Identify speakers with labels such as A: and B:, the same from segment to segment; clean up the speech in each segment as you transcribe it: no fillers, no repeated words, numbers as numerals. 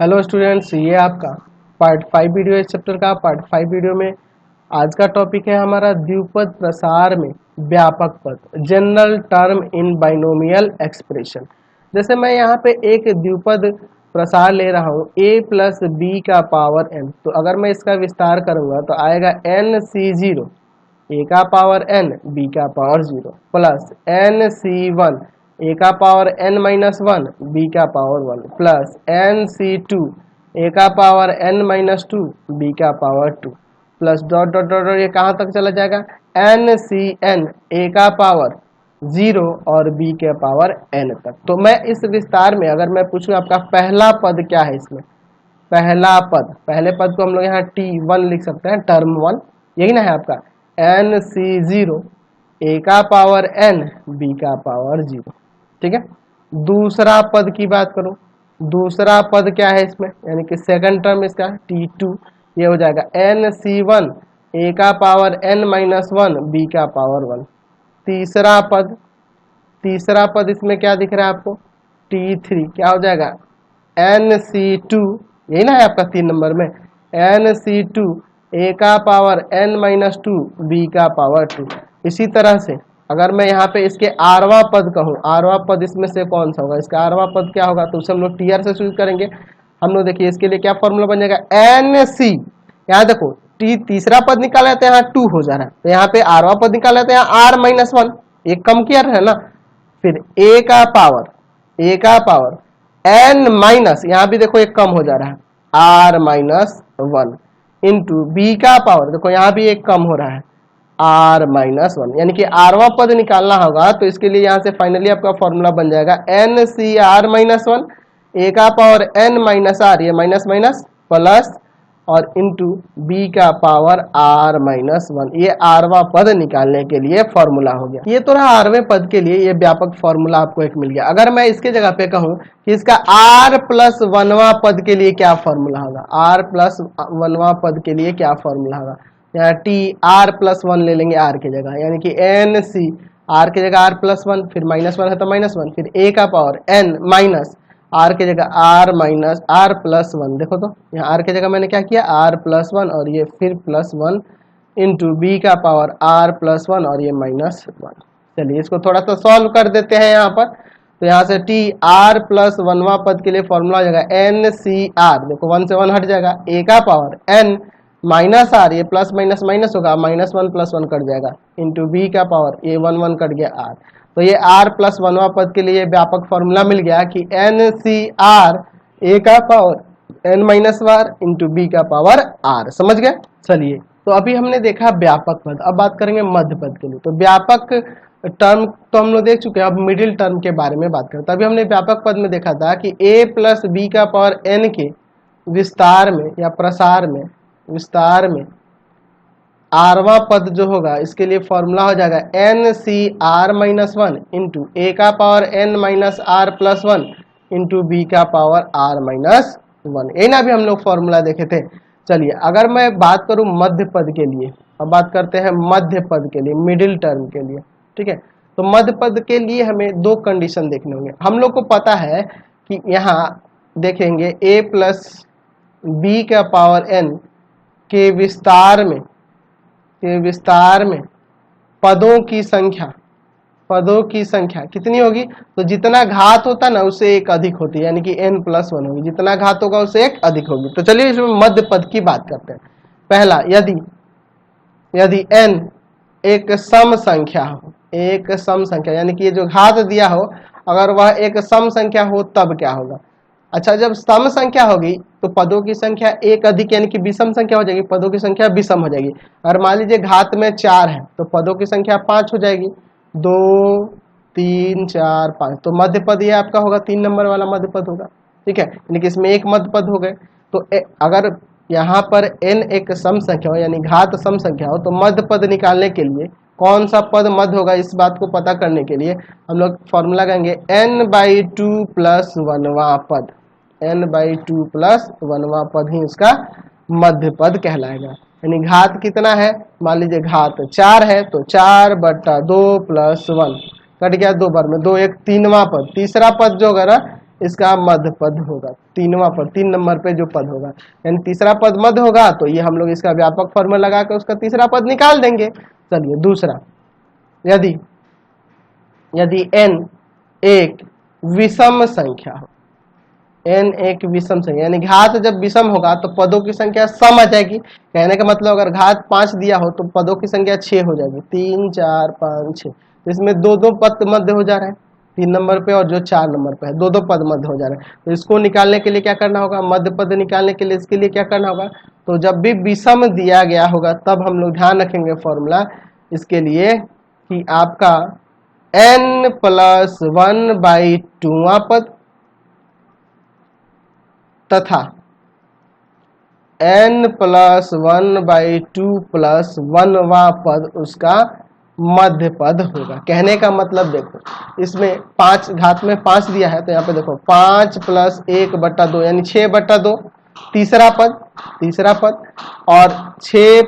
A: Hello students, ये आपका part 5 video है। इस चैप्टर का पार्ट 5 वीडियो में आज का टॉपिक है हमारा द्विपद प्रसार में व्यापक पद, general term in binomial expression. जैसे मैं यहाँ पे एक द्विपद प्रसार ले रहा हूँ a प्लस बी का पावर n, तो अगर मैं इसका विस्तार करूँगा तो आएगा nc0 a का पावर n b का पावर 0 प्लस nc1 a का पावर n माइनस 1 b का पावर 1 प्लस nc2 a का पावर n माइनस 2 b का power 2 plus dot dot dot ये कहाँ तक चला जाएगा ncn a का पावर 0 और b के पावर n तक। तो मैं इस विस्तार में अगर मैं पूछूं आपका पहला पद क्या है, इसमें पहला पद, पहले पद को हम लोग यहाँ t1 लिख सकते हैं, टर्म 1 यही ना है आपका nc0 a का पावर n b का पावर 0। ठीक है, दूसरा पद की बात करूं, दूसरा पद क्या है इसमें, यानी कि सेकंड टर्म इसका t2, ये हो जाएगा nc1 a का पावर n माइनस 1 b का पावर 1। तीसरा पद इसमें क्या दिख रहा है आपको, t3 क्या हो जाएगा nc2, यही ना है आपका 3 नंबर में, nc2 a का पावर n माइनस 2 b का पावर 2। इसी तरह से अगर मैं यहाँ पे इसके आरवा पद कहूँ, आरवा पद इसमें से कौन सा होगा, इसका आरवा पद क्या होगा, तो उसे हम लोग टीआर से शुरू करेंगे। हम लोग देखिए इसके लिए क्या फॉर्मूला बन जाएगा NC, यहाँ देखो टी तीसरा पद निकाला तो यहाँ 2 हो जा रहा है, तो यहाँ पे आरवा पद निकाला तो यहाँ r माइनस 1, एक कम किया है ना, फिर a का पावर n माइनस, यहाँ भी देखो एक कम हो जा रहा है r माइनस 1 इंटू b का पावर, देखो यहाँ भी एक कम हो रहा है r माइनस 1, यानी कि आरवा पद निकालना होगा। तो इसके लिए यहाँ से फाइनली आपका फॉर्मूला बन जाएगा NCr माइनस 1 a का पावर n माइनस r, ये माइनस माइनस प्लस और इंटू b का पावर r माइनस 1, ये आरवा पद निकालने के लिए फॉर्मूला हो गया। ये तो रहा आरवें पद के लिए, ये व्यापक फॉर्मूला आपको एक मिल गया। अगर मैं इसके जगह पे कहूँ कि इसका r प्लस 1वां पद के लिए क्या फॉर्मूला होगा, r प्लस 1वां पद के लिए क्या फॉर्मूला होगा, यहाँ टी आर प्लस 1 ले लेंगे r की जगह, यानी कि एन सी आर की जगह r प्लस 1, फिर माइनस 1 है तो माइनस 1, फिर a का पावर n माइनस r की जगह r माइनस r प्लस 1। देखो तो यहाँ r की जगह मैंने क्या किया r प्लस 1 और ये फिर प्लस 1 इंटू बी का पावर r प्लस 1 और ये माइनस 1। चलिए इसको थोड़ा सा सॉल्व कर देते हैं यहाँ पर। तो यहाँ से टी आर प्लस 1वां पद के लिए फॉर्मूला हो जाएगा एन सी आर, देखो 1 से 1 हट जाएगा, a का पावर n माइनस आर, ये प्लस माइनस माइनस होगा, माइनस 1 प्लस 1 कट जाएगा, इंटू बी का पावर ये 1 1 कट गया आर। तो ये आर प्लस 1वां पद के लिए व्यापक फॉर्मूला मिल गया कि एन सी आर ए का power N minus R into B का पावर आर। समझ गए। चलिए तो अभी हमने देखा व्यापक पद, अब बात करेंगे मध्य पद के लिए। तो व्यापक टर्म तो हम लोग देख चुके हैं, अब मिडिल टर्म के बारे में बात करें। तभी हमने व्यापक पद में देखा था कि a प्लस बी का पावर n के विस्तार में या प्रसार में, विस्तार में आरवा पद जो होगा इसके लिए फॉर्मूला हो जाएगा N C R minus 1 into A का power n minus R plus 1 into B का पावर r माइनस 1। ये ना भी हम लोग फॉर्मूला देखे थे। चलिए अगर मैं बात करूं मध्य पद के लिए, अब बात करते हैं मध्य पद के लिए, मिडिल टर्म के लिए। ठीक है, तो मध्य पद के लिए हमें 2 कंडीशन देखने होंगे। हम लोग को पता है कि यहाँ देखेंगे a प्लस बी का पावर n के विस्तार में पदों की संख्या कितनी होगी, तो जितना घात होता ना उससे एक अधिक होती है, यानी कि n प्लस 1 होगी, जितना घात होगा उससे एक अधिक होगी। तो चलिए इसमें मध्य पद की बात करते हैं। पहला, यदि n एक सम संख्या हो, एक सम संख्या यानी कि ये जो घात दिया हो अगर वह एक सम संख्या हो तब क्या होगा। अच्छा, जब सम संख्या होगी तो पदों की संख्या एक अधिक यानी कि विषम संख्या हो जाएगी, पदों की संख्या विषम हो जाएगी। अगर मान लीजिए घात में 4 है तो पदों की संख्या 5 हो जाएगी, 2 3 4 5, तो मध्य पद ये आपका होगा 3 नंबर वाला मध्य पद होगा। ठीक है, यानी कि इसमें एक मध्य पद हो गए। तो अगर यहाँ पर n एक सम संख्या हो यानी घात सम संख्या हो तो मध्य पद निकालने के लिए कौन सा पद मध्य होगा, इस बात को पता करने के लिए हम लोग फॉर्मूला कहेंगे n/2 प्लस 1वां पद, n/2 प्लस 1वां पद ही उसका मध्य पद कहलाएगा। यानी घात कितना है, मान लीजिए घात 4 है तो 4/2 प्लस 1 कट गया, 2 बार में 2 1 3वां पद, तीसरा पद जो होगा ना इसका मध्य पद होगा, तीनवा पद, 3 नंबर पे जो पद होगा, यानी तीसरा पद मध्य होगा, तो ये हम लोग इसका व्यापक फॉर्मूला लगा के उसका तीसरा पद निकाल देंगे। चलिए दूसरा, यदि n एक विषम संख्या हो, n एक विषम संख्या, यानी घात जब विषम होगा तो पदों की संख्या सम आ जाएगी। कहने का मतलब अगर घात 5 दिया हो तो पदों की संख्या 6 हो जाएगी, 3 4 5 6। तो इसमें दो दो पद मध्य हो जा रहा है 3 नंबर पे, और जो 4 नंबर पे है दो दो पद मध्य हो जा रहा है। तो इसको निकालने के लिए क्या करना होगा, मध्य पद निकालने के लिए इसके लिए क्या करना होगा, तो जब भी विषम दिया गया होगा तब हम लोग ध्यान रखेंगे फॉर्मूला इसके लिए कि आपका n+1/2वां पद तथा n+1/2 + 1वां पद उसका मध्य पद होगा। कहने का मतलब देखो, इसमें 5 घात में 5 दिया है, तो यहाँ पे देखो 5 + 1/2 यानी 6/2 तीसरा पद, और 6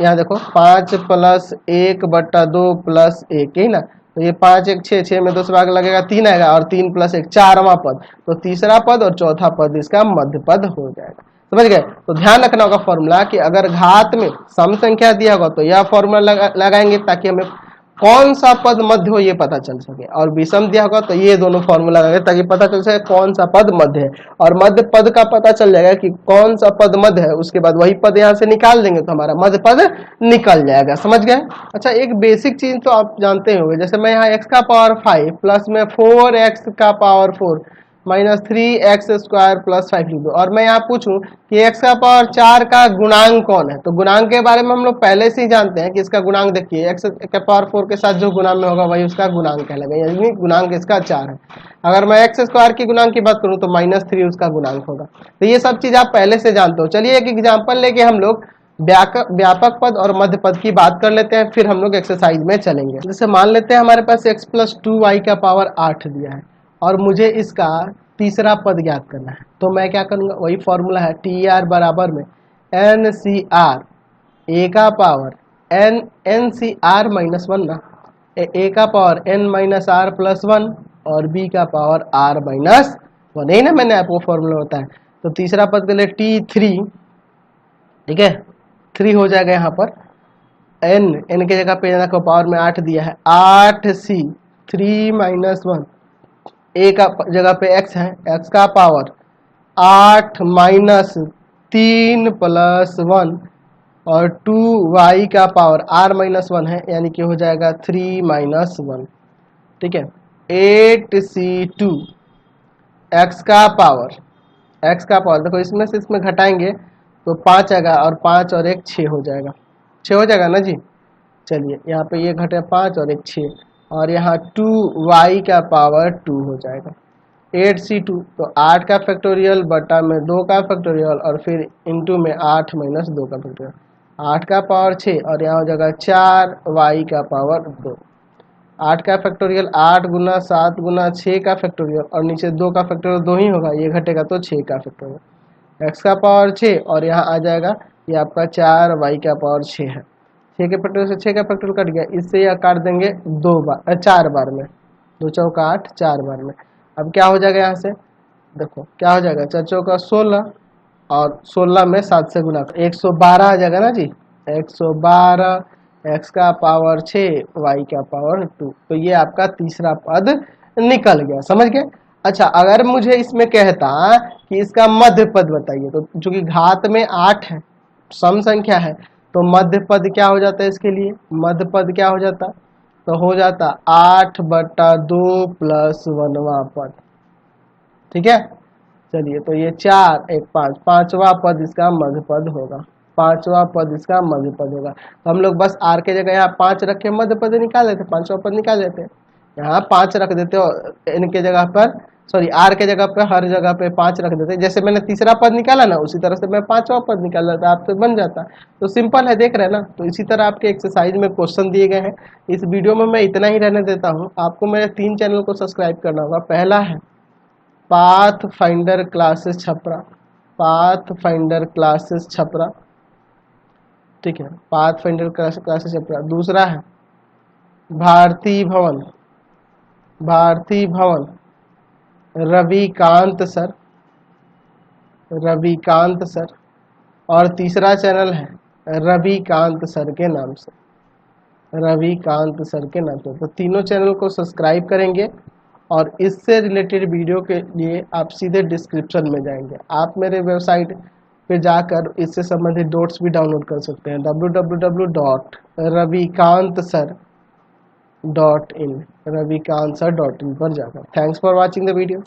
A: यहाँ देखो 5 + 1/2 + 1 ही ना, तो ये 5 1 6, 6 में 2 से भाग लगेगा 3 आएगा, और 3 + 1 4वां पद, तो तीसरा पद और चौथा पद इसका मध्य पद हो जाएगा। समझ गए? तो ध्यान रखना होगा फॉर्मूला कि अगर घात में सम संख्या दिया होगा तो यह फॉर्मूला लगाएंगे ताकि हमें कौन सा पद मध्य हो ये पता चल सके, और विषम दिया होगा तो ये दोनों फॉर्मूला लगाएंगे ताकि पता चल सके कौन सा पद मध्य है, और मध्य पद का पता चल जाएगा कि कौन सा पद मध्य है, उसके बाद वही पद यहाँ से निकाल देंगे तो हमारा मध्य पद निकल जाएगा। समझ गए? अच्छा, एक बेसिक चीज तो आप जानते होंगे, जैसे मैं यहाँ x⁵ प्लस में 4x⁴ -3x² + 5 लिख दो, और मैं यहाँ पूछूं कि x⁴ का गुणांक कौन है, तो गुणांक के बारे में हम लोग पहले से ही जानते हैं कि इसका गुणांक देखिए x⁴ के साथ जो गुणांक में होगा वही उसका गुणांक कहलाएगा, यानी गुणांक इसका 4 है। अगर मैं x² की गुणांक की बात करूं तो -3 उसका गुणांक होगा। तो ये सब चीज आप पहले से जानते हो। चलिए एक एग्जाम्पल लेके हम लोग व्यापक पद और मध्य पद की बात कर लेते हैं, फिर हम लोग एक्सरसाइज में चलेंगे। जैसे मान लेते हैं हमारे पास x + 2y का पावर 8 दिया है और मुझे इसका तीसरा पद ज्ञात करना है, तो मैं क्या करूंगा, वही फॉर्मूला है TR बराबर में NCR, a का पावर NCR -1 ना, a का पावर n-r + 1 और b का पावर r - 1, यही ना मैंने आपको फॉर्मूला होता है। तो तीसरा पद के लिए T3, ठीक है, 3 हो जाएगा। यहाँ पर n के जगह पे को पावर में 8 दिया है, 8c 3 - 1, a का जगह पे x है, x का पावर 8 - 3 + 1 और 2y का पावर r - 1 है, यानी कि हो जाएगा 3 - 1, ठीक है। 8c2 x का पावर देखो इसमें से इसमें घटाएंगे तो 5 आएगा, और 5 और 1 6 हो जाएगा, 6 हो जाएगा ना जी। चलिए यहाँ पे ये घटे 5 और 1 6, और यहाँ 2y का पावर 2 हो जाएगा। 8c2 तो 8 का फैक्टोरियल बटा में 2 का फैक्टोरियल और फिर इंटू में 8 - 2 का फैक्टोरियल, 8 का पावर 6 और यहाँ हो जाएगा 4y का पावर 2। 8 का फैक्टोरियल 8 × 7 × 6 का फैक्टोरियल, और नीचे 2 का फैक्टोरियल 2 ही होगा, ये घटेगा तो 6 का फैक्टोरियल, x का पावर 6 और यहाँ आ जाएगा ये आपका 4y का पावर 6 है। 6 के फैक्टोरियल से 6 का फैक्टोरियल कट गया, इससे यह काट देंगे 4 बार में, 2 चौका 8, 4 बार में। अब क्या हो जाएगा, यहाँ से देखो क्या हो जाएगा, 4 चौका 16 और 16 में 7 से गुना 112 आ जाएगा ना जी, 112, x का पावर 6 y का पावर 2, तो ये आपका तीसरा पद निकल गया। समझ गए? अच्छा, अगर मुझे इसमें कहता कि इसका मध्य पद बताइए, तो चूंकि घात में 8 है, सम संख्या है, तो मध्य पद क्या हो जाता है, इसके लिए मध्य पद क्या हो जाता, तो हो जाता 8/2 + 1वां पद, ठीक है। चलिए तो ये 4 1 5, पांचवा पद इसका मध्य पद होगा, पांचवा पद इसका मध्य पद होगा। तो हम लोग बस r के जगह यहाँ 5 रख के मध्य पद निकाल लेते, पांचवा पद निकाल लेते, यहाँ 5 रख देते हो इनके जगह पर, सॉरी r के जगह पे, हर जगह पे 5 रख देते, जैसे मैंने तीसरा पद निकाला ना उसी तरह से मैं पांचवा पद निकाल लेता, आपसे बन जाता। तो सिंपल है, देख रहे हैं ना। तो इसी तरह आपके एक्सरसाइज में क्वेश्चन दिए गए हैं। इस वीडियो में मैं इतना ही रहने देता हूँ, आपको मेरे 3 चैनल को सब्सक्राइब करना होगा। पहला है path finder classes Chhapra, path finder classes Chhapra, ठीक है, पाथ फाइंडर क्लासेस छपरा। दूसरा है भारती भवन रविकांत सर, रविकांत सर। और तीसरा चैनल है रविकांत सर के नाम से, रविकांत सर के नाम से। तो तीनों चैनल को सब्सक्राइब करेंगे और इससे रिलेटेड वीडियो के लिए आप सीधे डिस्क्रिप्शन में जाएंगे। आप मेरे वेबसाइट पे जाकर इससे संबंधित नोट्स भी डाउनलोड कर सकते हैं www.ravikansar.in, रविकांत सर .in पर जाकर। Thanks for watching the video.